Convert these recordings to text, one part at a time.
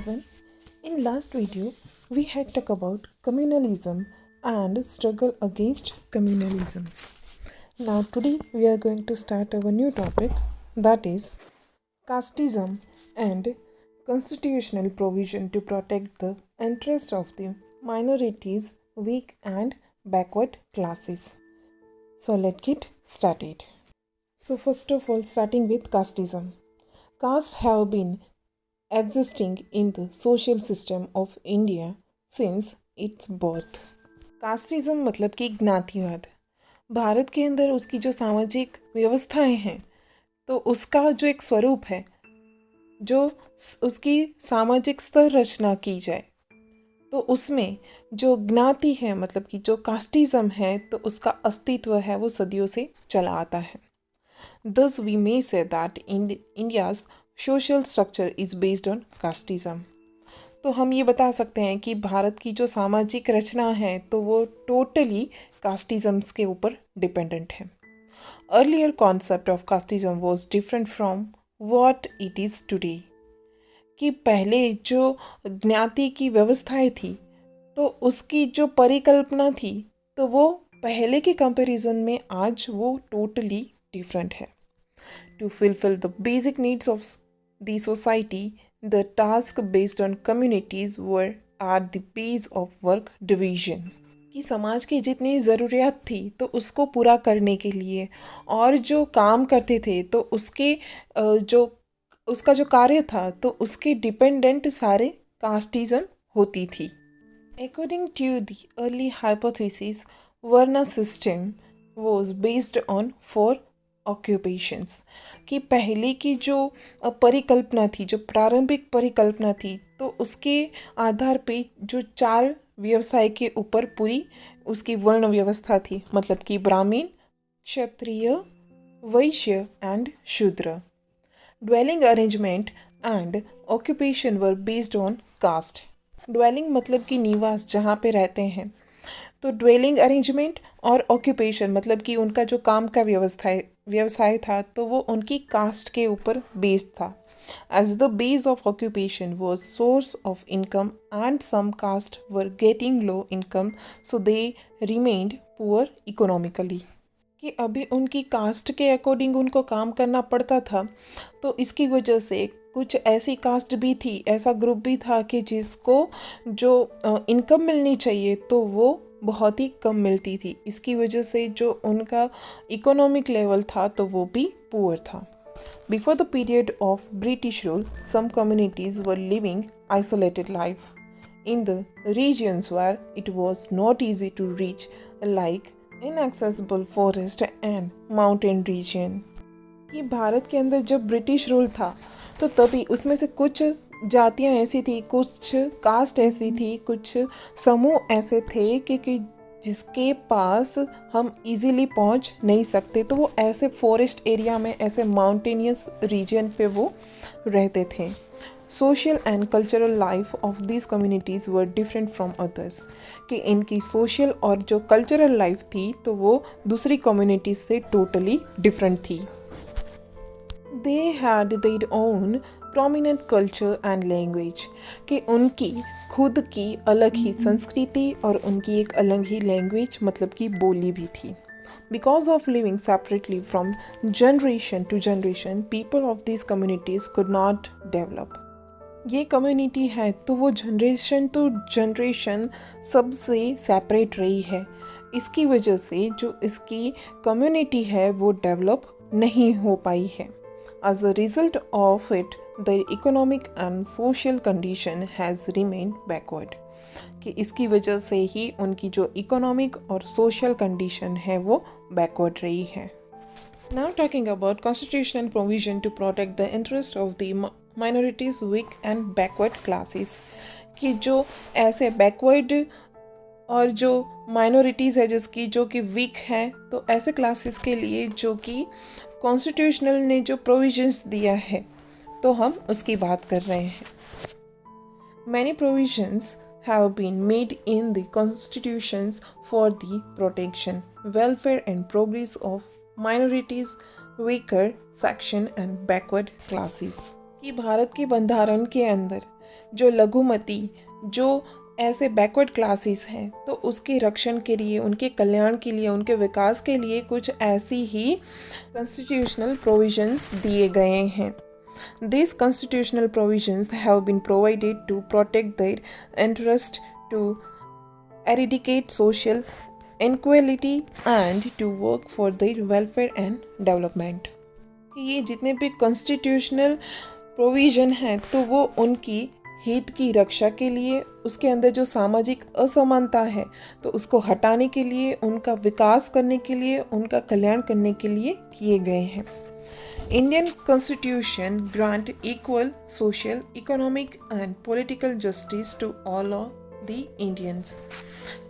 everyone. In last video, we had talked about communalism and struggle against communalisms. Now today we are going to start our new topic, that is casteism and constitutional provision to protect the interests of the minorities, weak and backward classes. So let's get started. So first of all, starting with casteism. Castes have been existing in the social system of India since its birth. Casteism मतलब कि ज्ञातिवाद। भारत के अंदर उसकी जो सामाजिक व्यवस्थाएं हैं तो उसका जो एक स्वरूप है, जो उसकी सामाजिक स्तर रचना की जाए तो उसमें जो ज्ञाति है मतलब कि जो कास्टिज्म है तो उसका अस्तित्व है वो सदियों से चला आता है। Thus we may say that India's social structure is based on casteism. तो हम ये बता सकते हैं कि भारत की जो सामाजिक रचना है तो वो टोटली कास्टिज्म्स के ऊपर डिपेंडेंट है। Earlier concept of casteism was different from what it is today. कि पहले जो ज्ञाति की व्यवस्थाएं थी तो उसकी जो परिकल्पना थी तो वो पहले के कंपैरिजन में आज वो टोटली डिफरेंट है। To fulfill the basic needs of the society, the task based on communities were at the base of work division. कि समाज की जितनी ज़रूरियात थी तो उसको पूरा करने के लिए और जो काम करते थे तो उसका जो कार्य था तो उसके डिपेंडेंट सारे कास्टिज्म होती थी। According to the early hypothesis, Varna system was based on four occupations. कि पहले की जो परिकल्पना थी, जो प्रारंभिक परिकल्पना थी तो उसके आधार पे जो 4 व्यवसाय के ऊपर पूरी उसकी वर्ण व्यवस्था थी, मतलब कि ब्राह्मण, क्षत्रिय, वैश्य एंड शूद्र। Dwelling arrangement and occupation were based on caste. Dwelling मतलब कि निवास, जहाँ पे रहते हैं, तो ड्वेलिंग अरेंजमेंट और ऑक्यूपेशन मतलब कि उनका जो काम का व्यवसाय था तो वो उनकी कास्ट के ऊपर बेस्ड था। As the base of occupation was source of income and some caste were getting low income so they remained poor economically. कि अभी उनकी कास्ट के अकॉर्डिंग उनको काम करना पड़ता था तो इसकी वजह से कुछ ऐसी कास्ट भी थी, ऐसा ग्रुप भी था कि जिसको जो इनकम मिलनी चाहिए तो वो बहुत ही कम मिलती थी। इसकी वजह से जो उनका इकोनॉमिक लेवल था तो वो भी पुअर था। Before the period of British rule some communities were living isolated life in the regions where it was not easy to reach, like inaccessible forest and mountain region। कि भारत के अंदर जब British rule था तो तभी उसमें से कुछ जातियां ऐसी थी, कुछ कास्ट ऐसी थी, कुछ समूह ऐसे थे कि जिसके पास हम इजीली पहुंच नहीं सकते, तो वो ऐसे फॉरेस्ट एरिया में, ऐसे माउंटेनियस रीजन पे वो रहते थे। Social and cultural life of this communities were different from others. कि इनकी सोशल और जो कल्चरल लाइफ थी तो वो दूसरी कम्युनिटीज से टोटली डिफरेंट थी। They had their own prominent culture and language. कि उनकी खुद की अलग ही संस्कृति और उनकी एक अलग ही लैंग्वेज मतलब कि बोली भी थी। Because of living separately from generation to generation, people of these communities could not develop. ये कम्युनिटी है तो वो जनरेशन टू जनरेशन सबसे सेपरेट रही है। इसकी वजह से जो इसकी कम्युनिटी है वो डेवलप नहीं हो पाई है। As a result of it the economic and social condition has remain backward. कि इसकी वजह से ही उनकी जो इकोनॉमिक और सोशल कंडीशन है वो बैकवर्ड रही है। Now talking about constitutional provision to protect the interest of the minorities, weak and backward classes. कि जो ऐसे बैकवर्ड और जो माइनॉरिटीज़ है जिसकी जो कि वीक हैं तो ऐसे क्लासेस के लिए जो कि कॉन्स्टिट्यूशनल ने जो प्रोविजंस दिया है तो हम उसकी बात कर रहे हैं। Many provisions have been made in the constitutions for the protection, welfare and progress of minorities, weaker section and backward classes। कि भारत के बंधारण के अंदर जो लघुमती, जो ऐसे बैकवर्ड क्लासेस हैं, तो उसके रक्षण के लिए, उनके कल्याण के लिए, उनके विकास के लिए कुछ ऐसी ही कॉन्स्टिट्यूशनल प्रोविजंस दिए गए हैं. These constitutional provisions have been provided to protect their interest, to eradicate social inequality and to work for their welfare and development. कि ये जितने भी कॉन्स्टिट्यूशनल प्रोविज़न हैं तो वो उनकी हित की रक्षा के लिए, उसके अंदर जो सामाजिक असमानता है तो उसको हटाने के लिए, उनका विकास करने के लिए, उनका कल्याण करने के लिए किए गए हैं. Indian Constitution grant equal social, economic and political justice to all of the Indians.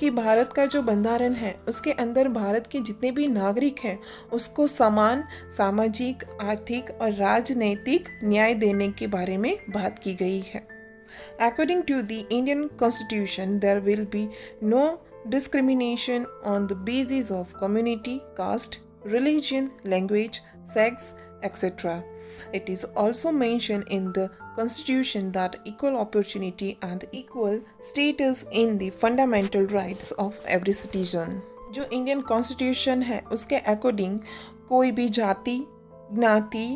कि भारत का जो बंधारण है उसके अंदर भारत के जितने भी नागरिक हैं उसको समान सामाजिक, आर्थिक और राजनैतिक न्याय देने के बारे में बात की गई है. According to the Indian Constitution, there will be no discrimination on the basis of community, caste, religion, language, sex, etc. It is also mentioned in the Constitution that equal opportunity and equal status in the fundamental rights of every citizen. जो Indian constitution है उसके according कोई भी जाति, ज्ञाति,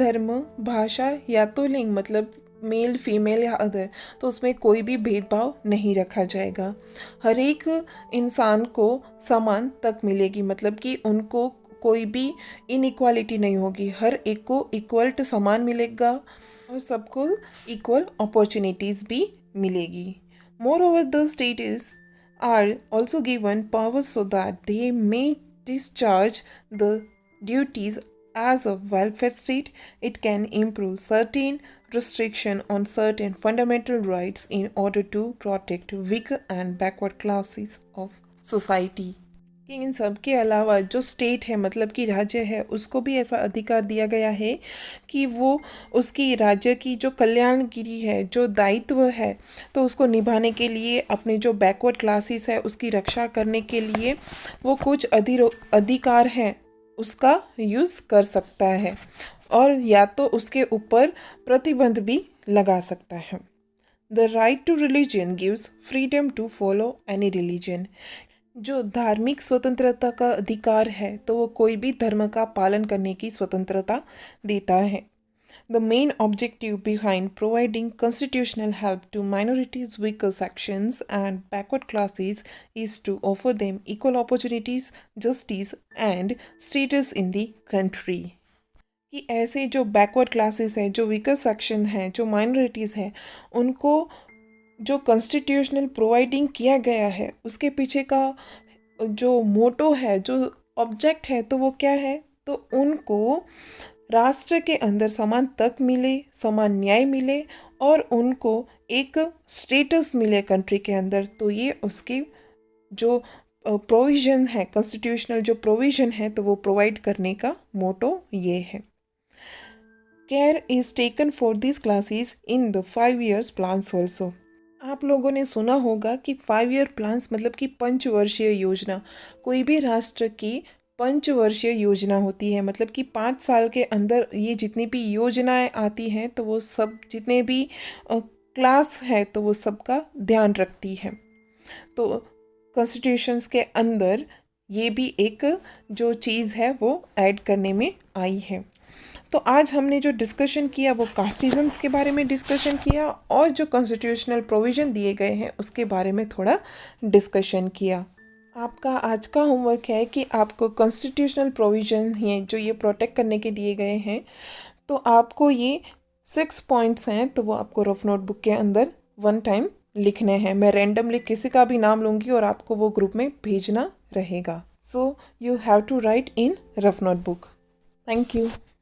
धर्म, भाषा या तो लिंग, मतलब मेल, फीमेल या अदर, तो उसमें कोई भी भेदभाव नहीं रखा जाएगा. हर एक इंसान को समान तक मिलेगी, मतलब कि उनको कोई भी इनइक्वालिटी नहीं होगी, हर एक को इक्वल टू समान मिलेगा और सबको इक्वल अपॉर्चुनिटीज़ भी मिलेगी. Moreover the states are also given powers so that they may discharge the duties as a welfare state. It can improve certain restriction on certain fundamental rights in order to protect weaker and backward classes of society. इन सब के अलावा जो state है, मतलब कि राज्य है, उसको भी ऐसा अधिकार दिया गया है कि वो उसकी राज्य की जो कल्याणगिरी है, जो दायित्व है, तो उसको निभाने के लिए, अपने जो बैकवर्ड क्लासेस है उसकी रक्षा करने के लिए वो कुछ अधिकार हैं उसका यूज़ कर सकता है और या तो उसके ऊपर प्रतिबंध भी लगा सकता है. The right to religion gives freedom to follow any religion. जो धार्मिक स्वतंत्रता का अधिकार है तो वो कोई भी धर्म का पालन करने की स्वतंत्रता देता है. The main objective behind providing constitutional help to minorities, weaker sections and backward classes is to offer them equal opportunities, justice and status in the country. कि ऐसे जो बैकवर्ड क्लासेस हैं, जो वीकर सेक्शन हैं, जो माइनॉरिटीज़ हैं, उनको जो कॉन्स्टिट्यूशनल प्रोवाइडिंग किया गया है उसके पीछे का जो मोटो है, जो ऑब्जेक्ट है, तो वो क्या है, तो उनको राष्ट्र के अंदर समान तक मिले, समान न्याय मिले और उनको एक स्टेटस मिले कंट्री के अंदर. तो ये उसकी जो प्रोविज़न है, कॉन्स्टिट्यूशनल जो प्रोविज़न है, तो वो प्रोवाइड करने का मोटो ये है. Care is taken for this classes in the 5 years plans also. आप लोगों ने सुना होगा कि 5 year प्लान्स मतलब कि पंचवर्षीय योजना. कोई भी राष्ट्र की पंचवर्षीय योजना होती है, मतलब कि 5 साल के अंदर ये जितनी भी योजनाएं आती हैं तो वो सब जितने भी क्लास है तो वो सबका ध्यान रखती है. तो कॉन्स्टिट्यूशंस के अंदर ये भी एक जो चीज़ है वो ऐड करने में आई है. तो आज हमने जो डिस्कशन किया वो कास्टिज़म्स के बारे में डिस्कशन किया और जो कॉन्स्टिट्यूशनल प्रोविज़न दिए गए हैं उसके बारे में थोड़ा डिस्कशन किया. आपका आज का होमवर्क है कि आपको कॉन्स्टिट्यूशनल प्रोविज़न हैं जो ये प्रोटेक्ट करने के दिए गए हैं, तो आपको ये 6 पॉइंट्स हैं, तो वो आपको रफ नोटबुक के अंदर 1 टाइम लिखने हैं. मैं रैंडमली किसी का भी नाम लूँगी और आपको वो ग्रुप में भेजना रहेगा. So you have to write in rough notebook. Thank you.